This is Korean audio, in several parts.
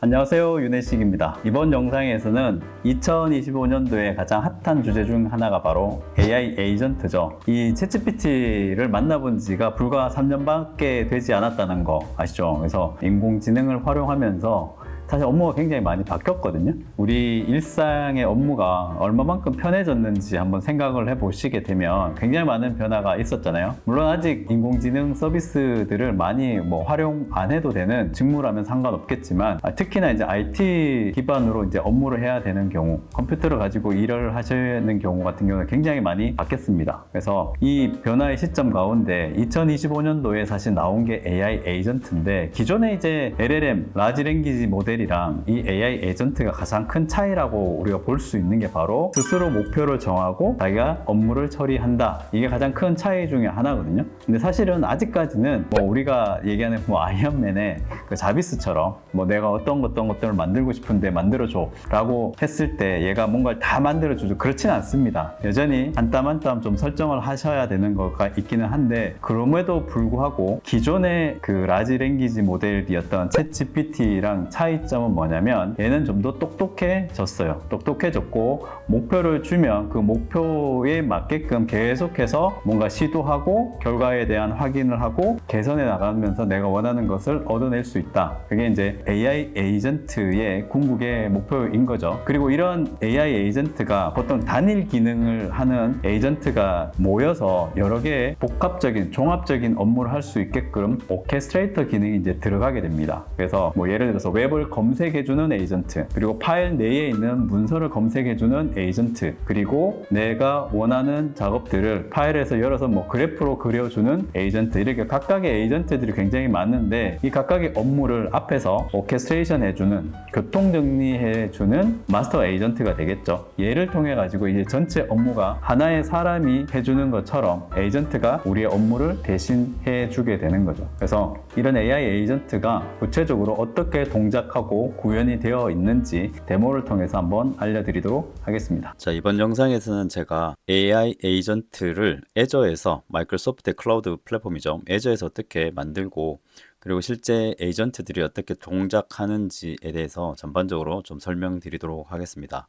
안녕하세요, 윤혜식입니다. 이번 영상에서는 2025년도에 가장 핫한 주제 중 하나가 바로 AI 에이전트죠. 이 챗GPT를 만나본 지가 불과 3년밖에 되지 않았다는 거 아시죠? 그래서 인공지능을 활용하면서 사실 업무가 굉장히 많이 바뀌었거든요. 우리 일상의 업무가 얼마만큼 편해졌는지 한번 생각을 해보시게 되면 굉장히 많은 변화가 있었잖아요. 물론 아직 인공지능 서비스들을 많이 활용 안 해도 되는 직무라면 상관없겠지만, 특히나 이제 IT 기반으로 이제 업무를 해야 되는 경우, 컴퓨터를 가지고 일을 하시는 경우 같은 경우는 굉장히 많이 바뀌었습니다. 그래서 이 변화의 시점 가운데 2025년도에 사실 나온 게 AI 에이전트인데, 기존에 이제 LLM, 라지 랭귀지 모델 이랑 이 AI 에이전트가 가장 큰 차이라고 우리가 볼 수 있는 게 바로 스스로 목표를 정하고 자기가 업무를 처리한다. 이게 가장 큰 차이 중에 하나거든요. 근데 사실은 아직까지는 우리가 얘기하는 아이언맨의 그 자비스처럼 내가 어떤 것들을 만들고 싶은데 만들어줘 라고 했을 때 얘가 뭔가를 다 만들어주죠. 그렇진 않습니다. 여전히 한 땀 한 땀 좀 설정을 하셔야 되는 거가 있기는 한데, 그럼에도 불구하고 기존의 그 라지 랭귀지 모델이었던 챗 GPT랑 차이점은 뭐냐면, 얘는 좀 더 똑똑해졌어요. 똑똑해졌고 목표를 주면 그 목표에 맞게끔 계속해서 뭔가 시도하고 결과에 대한 확인을 하고 개선해 나가면서 내가 원하는 것을 얻어낼 수 있다. 그게 이제 AI 에이전트의 궁극의 목표인 거죠. 그리고 이런 AI 에이전트가 보통 단일 기능을 하는 에이전트가 모여서 여러 개의 복합적인 종합적인 업무를 할 수 있게끔 오케스트레이터 기능이 이제 들어가게 됩니다. 그래서 예를 들어서 웹을 검색해주는 에이전트, 그리고 파일 내에 있는 문서를 검색해주는 에이전트, 그리고 내가 원하는 작업들을 파일에서 열어서 그래프로 그려주는 에이전트, 이렇게 각각의 에이전트들이 굉장히 많은데, 이 각각의 업무를 앞에서 오케스트레이션 해주는, 교통정리해주는 마스터 에이전트가 되겠죠. 얘를 통해 가지고 이제 전체 업무가 하나의 사람이 해주는 것처럼 에이전트가 우리의 업무를 대신해 주게 되는 거죠. 그래서 이런 AI 에이전트가 구체적으로 어떻게 동작하고 구현이 되어 있는지 데모를 통해서 한번 알려드리도록 하겠습니다. 자, 이번 영상에서는 제가 AI 에이전트를 애저에서, 마이크로소프트의 클라우드 플랫폼이죠, 애저에서 어떻게 만들고, 그리고 실제 에이전트들이 어떻게 동작하는지에 대해서 전반적으로 좀 설명드리도록 하겠습니다.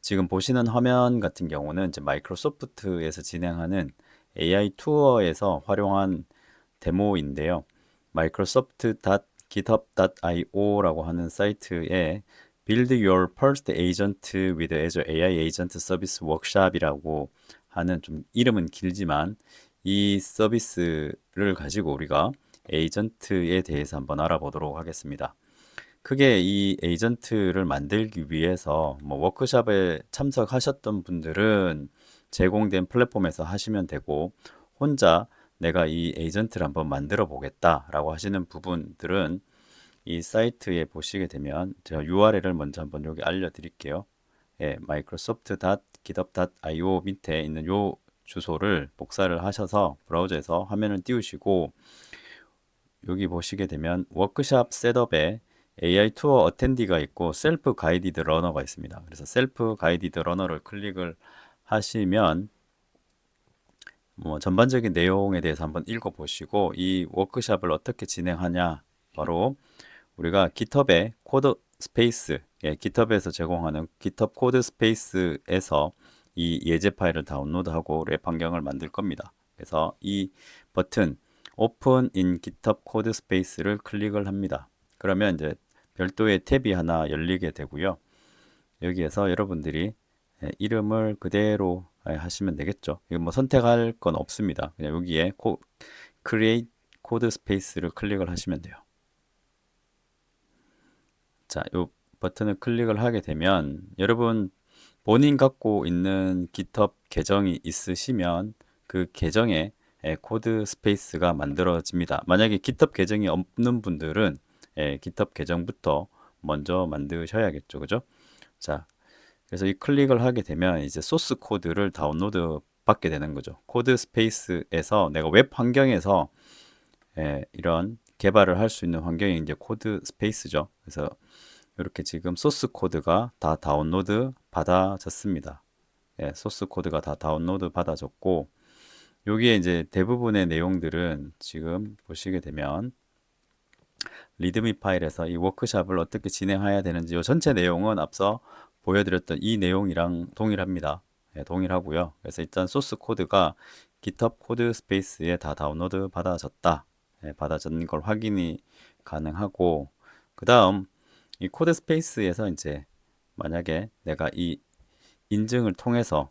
지금 보시는 화면 같은 경우는 이제 마이크로소프트에서 진행하는 AI 투어에서 활용한 데모인데요. microsoft.github.io라고 하는 사이트에 Build Your First Agent with Azure AI Agent Service Workshop이라고 하는, 좀 이름은 길지만 이 서비스를 가지고 우리가 에이전트에 대해서 한번 알아보도록 하겠습니다. 크게 이 에이전트를 만들기 위해서 워크숍에 참석하셨던 분들은 제공된 플랫폼에서 하시면 되고, 혼자 내가 이 에이전트를 한번 만들어 보겠다 라고 하시는 부분들은 이 사이트에 보시게 되면, 제가 URL을 먼저 한번 여기 알려드릴게요. 예, microsoft.github.io 밑에 있는 요 주소를 복사를 하셔서 브라우저에서 화면을 띄우시고, 여기 보시게 되면 워크샵 셋업에 AI 투어 어텐디가 있고 셀프 가이디드 러너가 있습니다. 그래서 셀프 가이디드 러너를 클릭을 하시면 전반적인 내용에 대해서 한번 읽어보시고, 이 워크샵을 어떻게 진행하냐, 바로 우리가 깃허브의 코드 스페이스, 깃허브에서 제공하는 깃허브 코드 스페이스에서 이 예제 파일을 다운로드하고 랩 환경을 만들 겁니다. 그래서 이 버튼 Open in GitHub Code Space를 클릭을 합니다. 그러면 이제 별도의 탭이 하나 열리게 되고요. 여기에서 여러분들이 이름을 그대로 하시면 되겠죠. 이거 선택할 건 없습니다. 그냥 여기에 Create Code Space를 클릭을 하시면 돼요. 자, 이 버튼을 클릭을 하게 되면 여러분 본인 갖고 있는 GitHub 계정이 있으시면 그 계정에 코드 스페이스가 만들어집니다. 만약에 GitHub 계정이 없는 분들은 GitHub 계정부터 먼저 만드셔야겠죠, 그죠? 자, 그래서 이 클릭을 하게 되면 이제 소스 코드를 다운로드 받게 되는 거죠. 코드 스페이스에서 내가 웹 환경에서 이런 개발을 할 수 있는 환경이 이제 코드 스페이스죠. 그래서 이렇게 지금 소스 코드가 다 다운로드 받아졌습니다. 소스 코드가 다 다운로드 받아졌고, 여기에 이제 대부분의 내용들은 지금 보시게 되면 리드미 파일에서 이 워크샵을 어떻게 진행해야 되는지 이 전체 내용은 앞서 보여드렸던 이 내용이랑 동일합니다. 예, 동일하고요. 그래서 일단 소스 코드가 GitHub 코드 스페이스에 다 다운로드 받아졌다. 예, 받아진 걸 확인이 가능하고, 그 다음 이 코드 스페이스에서 이제 만약에 내가 이 인증을 통해서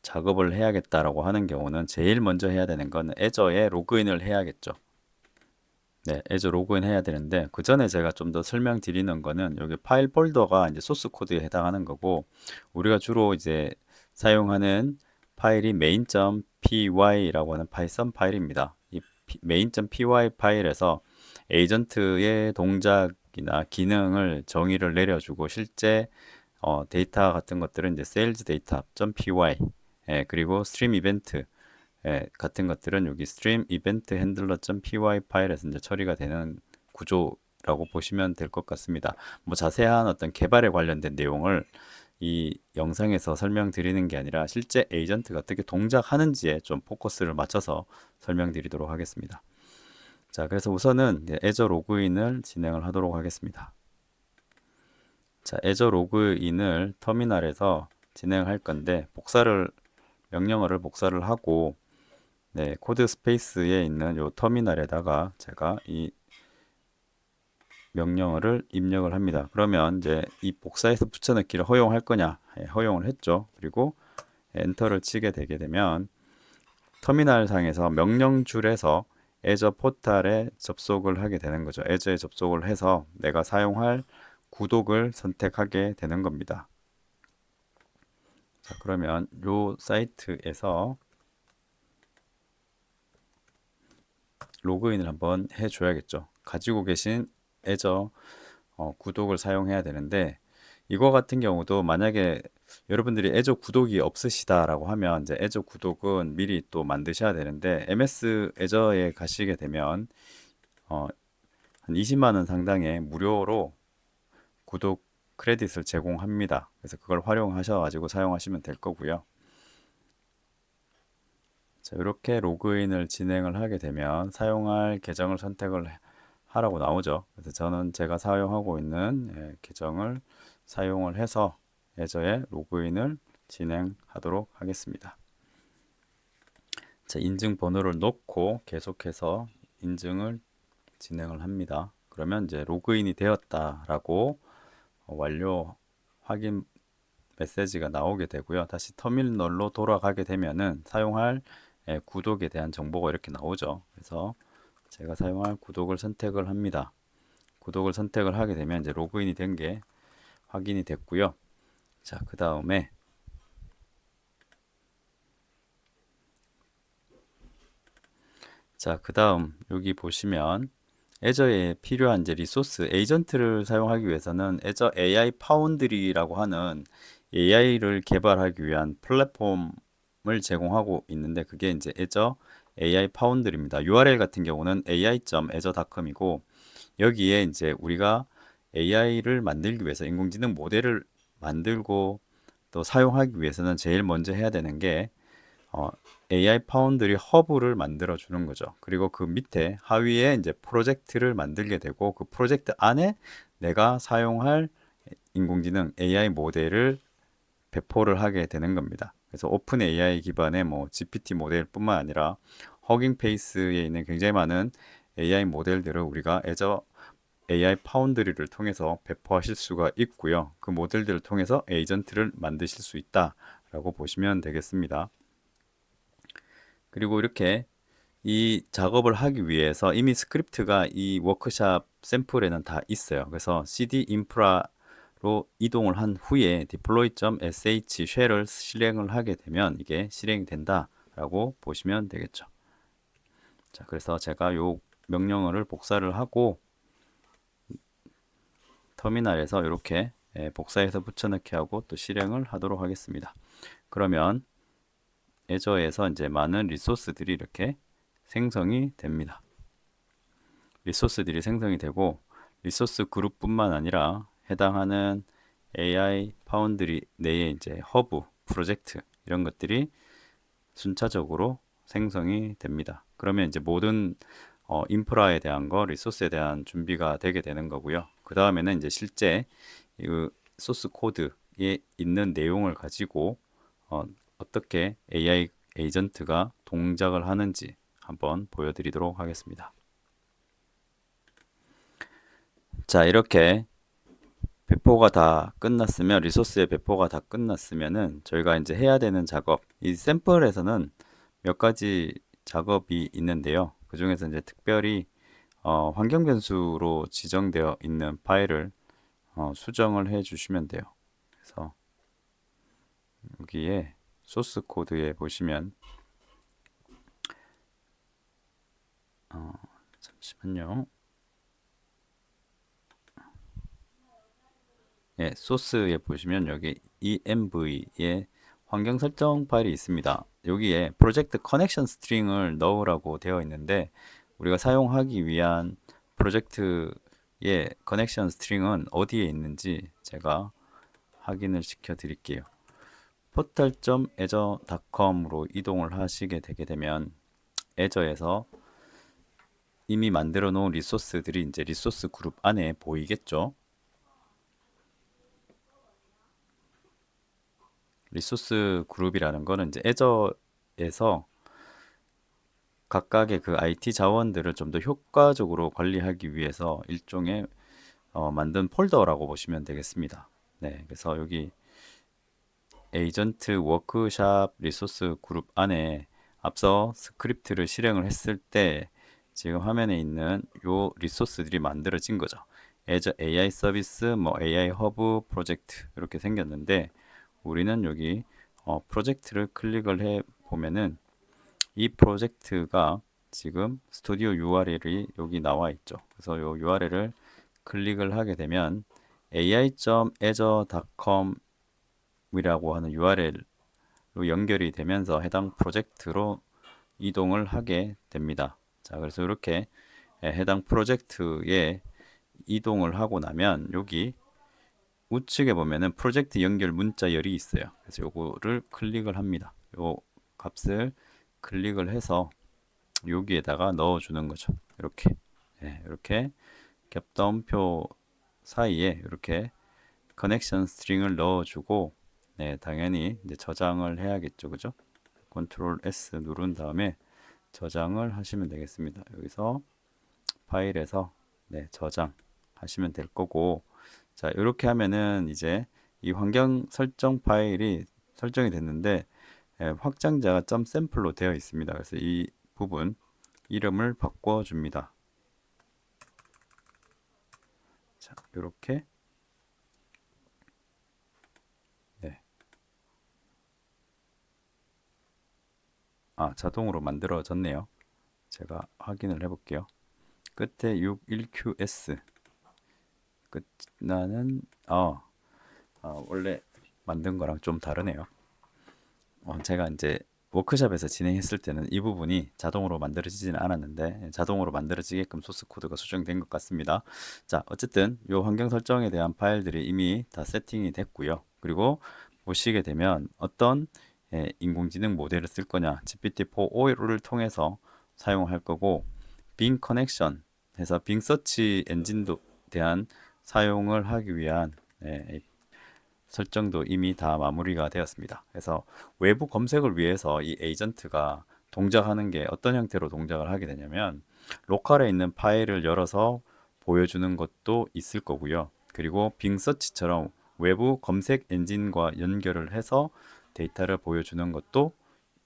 작업을 해야겠다라고 하는 경우는 제일 먼저 해야 되는 건 애저에 로그인을 해야겠죠. 네, 애저 로그인 해야 되는데, 그 전에 제가 좀 더 설명드리는 거는 여기 파일 폴더가 이제 소스 코드에 해당하는 거고, 우리가 주로 이제 사용하는 파일이 main.py라고 하는 파이썬 파일입니다. 이 main.py 파일에서 에이전트의 동작이나 기능을 정의를 내려주고, 실제 데이터 같은 것들은 이제 sales data.py, 예, 그리고 stream event, 예, 같은 것들은 여기 stream event handler.py 파일에서 이제 처리가 되는 구조라고 보시면 될 것 같습니다. 뭐 자세한 어떤 개발에 관련된 내용을 이 영상에서 설명드리는 게 아니라 실제 에이전트가 어떻게 동작하는지에 좀 포커스를 맞춰서 설명드리도록 하겠습니다. 자, 그래서 우선은 애저 로그인을 진행을 하도록 하겠습니다. 자, 애저 로그인을 터미널에서 진행할 건데, 명령어를 복사를 하고, 네, 코드 스페이스에 있는 요 터미널에다가 제가 이 명령어를 입력을 합니다. 그러면 이제 이 복사해서 붙여넣기를 허용할 거냐? 예, 허용을 했죠. 그리고 엔터를 치게 되게 되면 터미널 상에서 명령줄에서 애저 포탈에 접속을 하게 되는 거죠. 애저에 접속을 해서 내가 사용할 구독을 선택하게 되는 겁니다. 자, 그러면 요 사이트에서 로그인을 한번 해줘야겠죠. 가지고 계신 애저 구독을 사용해야 되는데, 이거 같은 경우도 만약에 여러분들이 애저 구독이 없으시다라고 하면 이제 애저 구독은 미리 또 만드셔야 되는데, MS 애저에 가시게 되면 한 20만 원 상당의 무료로 구독 크레딧을 제공합니다. 그래서 그걸 활용하셔 가지고 사용하시면 될 거고요. 자, 이렇게 로그인을 진행을 하게 되면 사용할 계정을 선택을 하라고 나오죠. 그래서 저는 제가 사용하고 있는 계정을 사용을 해서 애저에 로그인을 진행하도록 하겠습니다. 자, 인증 번호를 넣고 계속해서 인증을 진행을 합니다. 그러면 이제 로그인이 되었다라고 완료 확인 메시지가 나오게 되고요. 다시 터미널로 돌아가게 되면은 사용할 구독에 대한 정보가 이렇게 나오죠. 그래서 제가 사용할 구독을 선택을 합니다. 구독을 선택을 하게 되면 이제 로그인이 된 게 확인이 됐고요. 자, 그 다음에 여기 보시면 애저에 필요한 이제 리소스 에이전트를 사용하기 위해서는 애저 AI 파운드리라고 하는 AI를 개발하기 위한 플랫폼을 제공하고 있는데, 그게 이제 애저 AI 파운드리입니다. URL 같은 경우는 ai.azure.com이고, 여기에 이제 우리가 AI를 만들기 위해서 인공지능 모델을 만들고 또 사용하기 위해서는 제일 먼저 해야 되는 게 AI 파운드리 허브를 만들어 주는 거죠. 그리고 그 밑에 하위에 이제 프로젝트를 만들게 되고, 그 프로젝트 안에 내가 사용할 인공지능 AI 모델을 배포를 하게 되는 겁니다. 그래서 오픈 AI 기반의 뭐 GPT 모델뿐만 아니라 허깅 페이스에 있는 굉장히 많은 AI 모델들을 우리가 애저 AI 파운드리를 통해서 배포하실 수가 있고요. 그 모델들을 통해서 에이전트를 만드실 수 있다라고 보시면 되겠습니다. 그리고 이렇게 이 작업을 하기 위해서 이미 스크립트가 이 워크샵 샘플에는 다 있어요. 그래서 cd 인프라로 이동을 한 후에 deploy.sh 쉘을 실행을 하게 되면 이게 실행이 된다라고 보시면 되겠죠. 자, 그래서 제가 요 명령어를 복사를 하고 터미널에서 이렇게 복사해서 붙여넣기 하고 또 실행을 하도록 하겠습니다. 그러면 애저에서 이제 많은 리소스들이 이렇게 생성이 됩니다. 리소스들이 생성이 되고, 리소스 그룹뿐만 아니라 해당하는 AI 파운드리 내에 이제 허브, 프로젝트 이런 것들이 순차적으로 생성이 됩니다. 그러면 이제 모든 인프라에 대한 거, 리소스에 대한 준비가 되게 되는 거고요. 그 다음에는 이제 실제 이 소스 코드에 있는 내용을 가지고 어떻게 AI 에이전트가 동작을 하는지 한번 보여드리도록 하겠습니다. 자, 이렇게 배포가 다 끝났으면, 리소스의 배포가 다 끝났으면은 저희가 이제 해야 되는 작업, 이 샘플에서는 몇 가지 작업이 있는데요. 그 중에서 이제 특별히 환경 변수로 지정되어 있는 파일을 수정을 해 주시면 돼요. 그래서 여기에 소스 코드에 보시면 잠시만요. 예, 소스에 보시면 여기 env의 환경 설정 파일이 있습니다. 여기에 프로젝트 커넥션 스트링을 넣으라고 되어 있는데, 우리가 사용하기 위한 프로젝트의 커넥션 스트링은 어디에 있는지 제가 확인을 시켜 드릴게요. portal.azure.com으로 이동을 하시게 되게 되면 애저에서 이미 만들어 놓은 리소스들이 이제 리소스 그룹 안에 보이겠죠. 리소스 그룹이라는 거는 이제 애저에서 각각의 그 IT 자원들을 좀 더 효과적으로 관리하기 위해서 일종의 만든 폴더라고 보시면 되겠습니다. 네, 그래서 여기 에이전트 워크샵 리소스 그룹 안에 앞서 스크립트를 실행을 했을 때 지금 화면에 있는 요 리소스들이 만들어진 거죠. Azure AI 서비스, 뭐 AI 허브 프로젝트 이렇게 생겼는데, 우리는 여기 프로젝트를 클릭을 해 보면은 이 프로젝트가 지금 스튜디오 URL이 여기 나와 있죠. 그래서 이 URL을 클릭을 하게 되면 ai.azure.com 이라고 하는 URL로 연결이 되면서 해당 프로젝트로 이동을 하게 됩니다. 자, 그래서 이렇게 해당 프로젝트에 이동을 하고 나면 여기 우측에 보면은 프로젝트 연결 문자열이 있어요. 그래서 요거를 클릭을 합니다. 요 값을 클릭을 해서 여기에다가 넣어주는 거죠. 이렇게 이렇게 겹덤표 사이에 이렇게 커넥션 스트링을 넣어주고, 당연히 이제 저장을 해야겠죠, 그죠? 컨트롤 S 누른 다음에 저장을 하시면 되겠습니다. 여기서 파일에서 저장하시면 될 거고, 자, 이렇게 하면은 이제 이 환경 설정 파일이 설정이 됐는데, 확장자가 .샘플로 되어 있습니다. 그래서 이 부분 이름을 바꿔줍니다. 자, 이렇게 자동으로 만들어졌네요. 제가 확인을 해볼게요. 끝에 61QS 끝나는 원래 만든 거랑 좀 다르네요. 제가 이제 워크샵에서 진행했을 때는 이 부분이 자동으로 만들어지지는 않았는데 자동으로 만들어지게끔 소스 코드가 수정된 것 같습니다. 자, 어쨌든 이 환경 설정에 대한 파일들이 이미 다 세팅이 됐고요. 그리고 보시게 되면 어떤 인공지능 모델을 쓸 거냐, GPT-4.5를 통해서 사용할 거고, 빙 커넥션 해서 빙 서치 엔진도 대한 사용을 하기 위한 설정도 이미 다 마무리가 되었습니다. 그래서 외부 검색을 위해서 이 에이전트가 동작하는 게 어떤 형태로 동작을 하게 되냐면, 로컬에 있는 파일을 열어서 보여주는 것도 있을 거고요. 그리고 빙 서치처럼 외부 검색 엔진과 연결을 해서 데이터를 보여주는 것도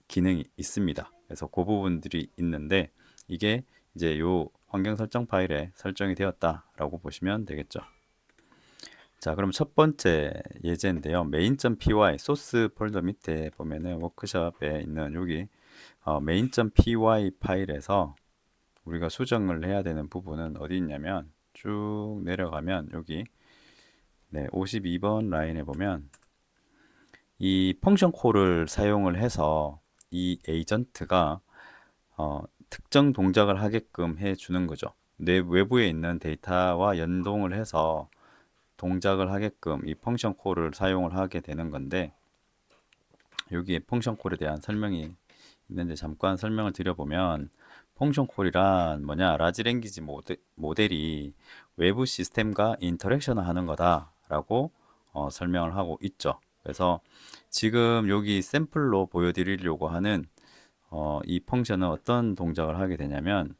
기능이 있습니다. 그래서 그 부분들이 있는데, 이게 이제 요 환경 설정 파일에 설정이 되었다라고 보시면 되겠죠. 자, 그럼 첫 번째 예제인데요. main.py 소스 폴더 밑에 보면은 워크숍에 있는 여기 main.py 파일에서 우리가 수정을 해야 되는 부분은 어디 있냐면, 쭉 내려가면 여기 52번 라인에 보면 이 펑션 콜을 사용을 해서 이 에이전트가 특정 동작을 하게끔 해주는 거죠. 내 외부에 있는 데이터와 연동을 해서 동작을 하게끔 이 펑션 콜을 사용을 하게 되는 건데, 여기에 펑션 콜에 대한 설명이 있는데 잠깐 설명을 드려보면, 펑션 콜이란 뭐냐? 라지 랭귀지 모델이 외부 시스템과 인터랙션을 하는 거다라고 설명을 하고 있죠. 그래서 지금 여기 샘플로 보여드리려고 하는 이 펑션은 어떤 동작을 하게 되냐면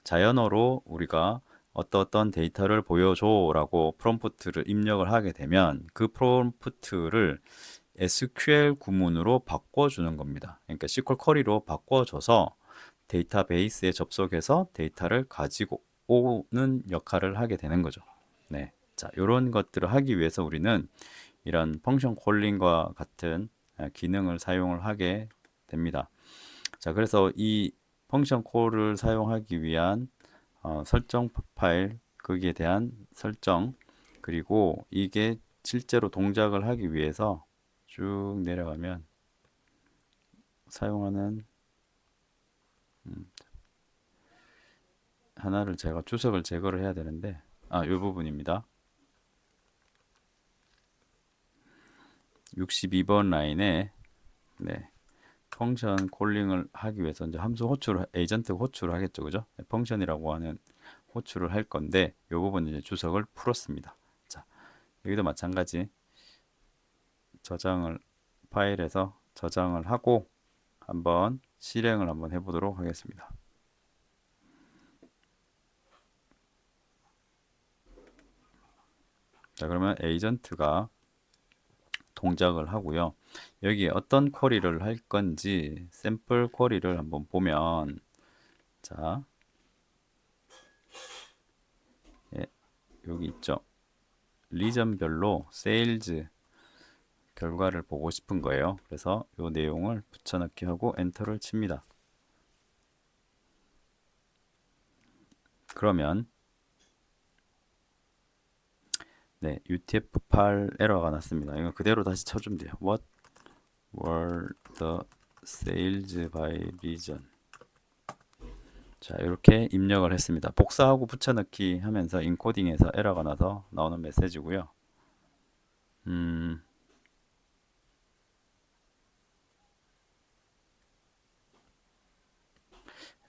자연어로 우리가 어떤 데이터를 보여줘라고 프롬프트를 입력을 하게 되면 그 프롬프트를 SQL 구문으로 바꿔주는 겁니다. 그러니까 SQL 쿼리로 바꿔줘서 데이터베이스에 접속해서 데이터를 가지고 오는 역할을 하게 되는 거죠. 네. 자, 이런 것들을 하기 위해서 우리는 이런 펑션 콜링과 같은 기능을 사용을 하게 됩니다. 자, 그래서 이 펑션 콜을 사용하기 위한 설정 파일, 거기에 대한 설정, 그리고 이게 실제로 동작을 하기 위해서 쭉 내려가면 사용하는 하나를 제가 주석을 제거를 해야 되는데 이 부분입니다. 62번 라인에 네, 펑션 콜링을 하기 위해서 이제 함수 호출을 에이전트 호출을 하겠죠, 그죠? 펑션이라고 하는 호출을 할 건데 이 부분 이제 주석을 풀었습니다. 자, 여기도 마찬가지 저장을 파일에서 저장을 하고 한번 실행을 한번 해보도록 하겠습니다. 자, 그러면 에이전트가 동작을 하고요. 여기에 어떤 쿼리를 할 건지 샘플 쿼리를 한번 보면 자, 예, 여기 있죠. 리전별로 세일즈 결과를 보고 싶은 거예요. 그래서 이 내용을 붙여넣기 하고 엔터를 칩니다. 그러면 네, UTF-8 에러가 났습니다. 이거 그대로 다시 쳐주면 돼요. What were the sales by region? 자, 이렇게 입력을 했습니다. 복사하고 붙여넣기 하면서 인코딩에서 에러가 나서 나오는 메시지고요.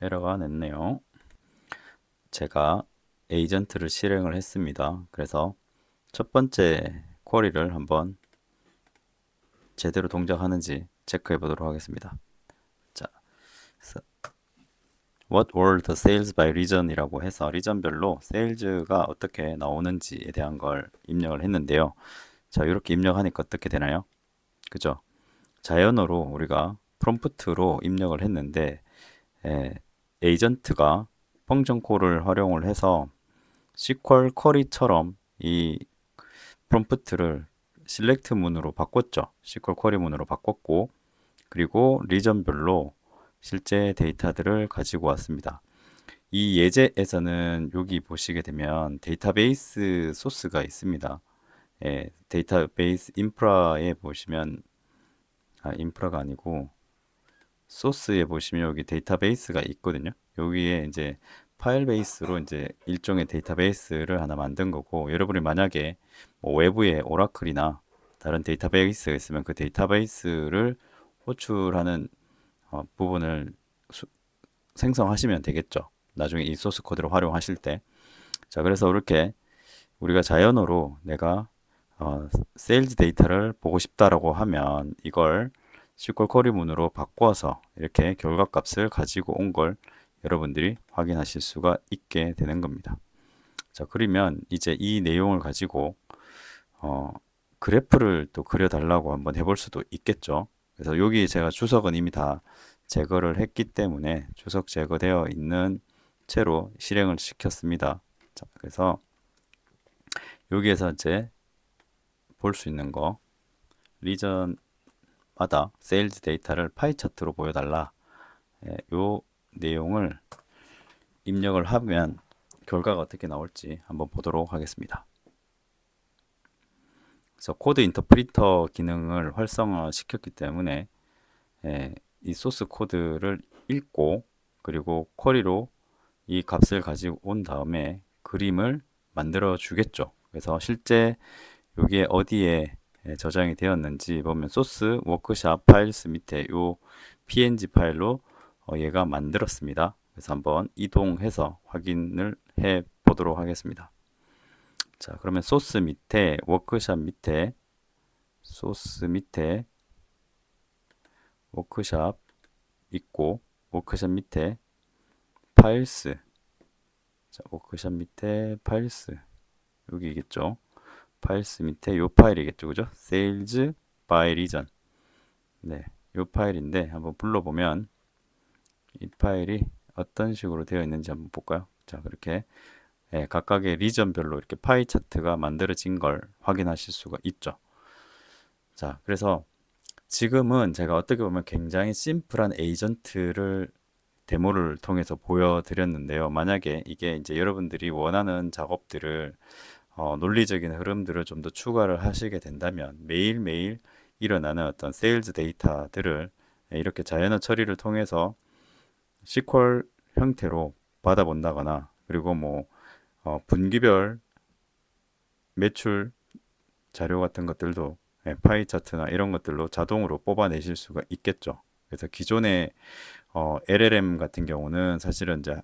에러가 냈네요. 제가 에이전트를 실행을 했습니다. 그래서 첫 번째 쿼리를 한번 제대로 동작하는지 체크해 보도록 하겠습니다. 자, What were the sales by region 이라고 해서 리전별로 세일즈가 어떻게 나오는지에 대한 걸 입력을 했는데요. 자, 이렇게 입력하니까 어떻게 되나요? 그죠? 자연어로 우리가 프롬프트로 입력을 했는데 에이전트가 펑션 콜을 활용을 해서 SQL 쿼리처럼 이 프롬프트를 select 문으로 바꿨죠. SQL 쿼리 문으로 바꿨고 그리고 리전별로 실제 데이터들을 가지고 왔습니다. 이 예제에서는 여기 보시게 되면 데이터베이스 소스가 있습니다. 데이터베이스 인프라에 보시면 인프라가 아니고 소스에 보시면 여기 데이터베이스가 있거든요. 여기에 이제 파일 베이스로 이제 일종의 데이터베이스를 하나 만든 거고 여러분이 만약에 뭐 외부에 오라클이나 다른 데이터베이스가 있으면 그 데이터베이스를 호출하는 부분을 생성하시면 되겠죠. 나중에 이 소스 코드를 활용하실 때. 자, 그래서 이렇게 우리가 자연어로 내가 세일즈 데이터를 보고 싶다라고 하면 이걸 SQL 쿼리 문으로 바꿔서 이렇게 결과값을 가지고 온 걸 여러분들이 확인하실 수가 있게 되는 겁니다. 자, 그러면 이제 이 내용을 가지고 그래프를 또 그려달라고 한번 해볼 수도 있겠죠. 그래서 여기 제가 주석은 이미 다 제거를 했기 때문에 주석 제거되어 있는 채로 실행을 시켰습니다. 자, 그래서 여기에서 이제 볼 수 있는 거 리전마다 세일즈 데이터를 파이 차트로 보여달라. 요 내용을 입력을 하면 결과가 어떻게 나올지 한번 보도록 하겠습니다. 그래서 코드 인터프리터 기능을 활성화 시켰기 때문에 이 소스 코드를 읽고 그리고 쿼리로 이 값을 가지고 온 다음에 그림을 만들어 주겠죠. 그래서 실제 여기에 어디에 저장이 되었는지 보면 소스 워크샵 파일스 밑에 요 png 파일로 얘가 만들었습니다. 그래서 한번 이동해서 확인을 해 보도록 하겠습니다. 자, 그러면 소스 밑에 워크샵 밑에 소스 밑에 워크샵 있고 워크샵 밑에 파일스. 자, 워크샵 밑에 파일스 여기겠죠. 파일스 밑에 요 파일이겠죠, 그죠? 세일즈 바이 리전. 네, 요 파일인데 한번 불러보면 이 파일이 어떤 식으로 되어 있는지 한번 볼까요? 자, 그렇게 각각의 리전별로 이렇게 파이 차트가 만들어진 걸 확인하실 수가 있죠. 자, 그래서 지금은 제가 어떻게 보면 굉장히 심플한 에이전트를 데모를 통해서 보여드렸는데요. 만약에 이게 이제 여러분들이 원하는 작업들을 논리적인 흐름들을 좀 더 추가를 하시게 된다면 매일매일 일어나는 어떤 세일즈 데이터들을 이렇게 자연어 처리를 통해서 SQL 형태로 받아본다거나 그리고 뭐 분기별 매출 자료 같은 것들도 파이 차트나 이런 것들로 자동으로 뽑아내실 수가 있겠죠. 그래서 기존의 LLM 같은 경우는 사실은 이제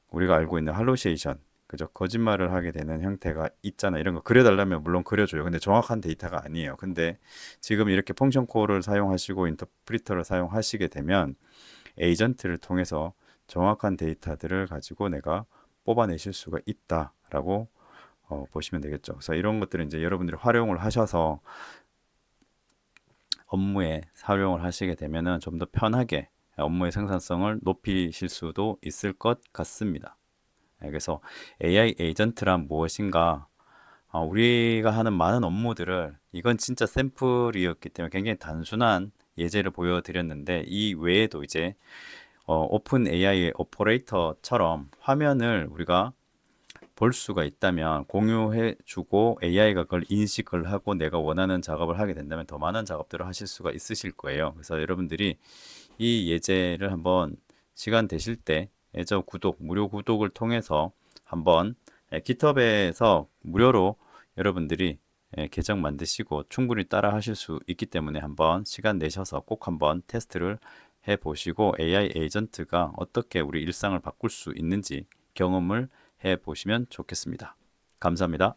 우리가 알고 있는 할로시에이션, 그죠? 거짓말을 하게 되는 형태가 있잖아. 이런 거 그려달라면 물론 그려줘요. 근데 정확한 데이터가 아니에요. 근데 지금 이렇게 펑션 콜을 사용하시고 인터프리터를 사용하시게 되면 에이전트를 통해서 정확한 데이터들을 가지고 내가 뽑아내실 수가 있다라고 보시면 되겠죠. 그래서 이런 것들은 이제 여러분들이 활용을 하셔서 업무에 활용을 하시게 되면은 좀 더 편하게 업무의 생산성을 높이실 수도 있을 것 같습니다. 그래서 AI 에이전트란 무엇인가? 우리가 하는 많은 업무들을 이건 진짜 샘플이었기 때문에 굉장히 단순한 예제를 보여드렸는데 이 외에도 이제 오픈 AI의 오퍼레이터처럼 화면을 우리가 볼 수가 있다면 공유해 주고 AI가 그걸 인식을 하고 내가 원하는 작업을 하게 된다면 더 많은 작업들을 하실 수가 있으실 거예요. 그래서 여러분들이 이 예제를 한번 시간 되실 때 애저 구독, 무료 구독을 통해서 한번 깃허브에서 무료로 여러분들이 계정 만드시고 충분히 따라 하실 수 있기 때문에 한번 시간 내셔서 꼭 한번 테스트를 해 보시고 AI 에이전트가 어떻게 우리 일상을 바꿀 수 있는지 경험을 해 보시면 좋겠습니다. 감사합니다.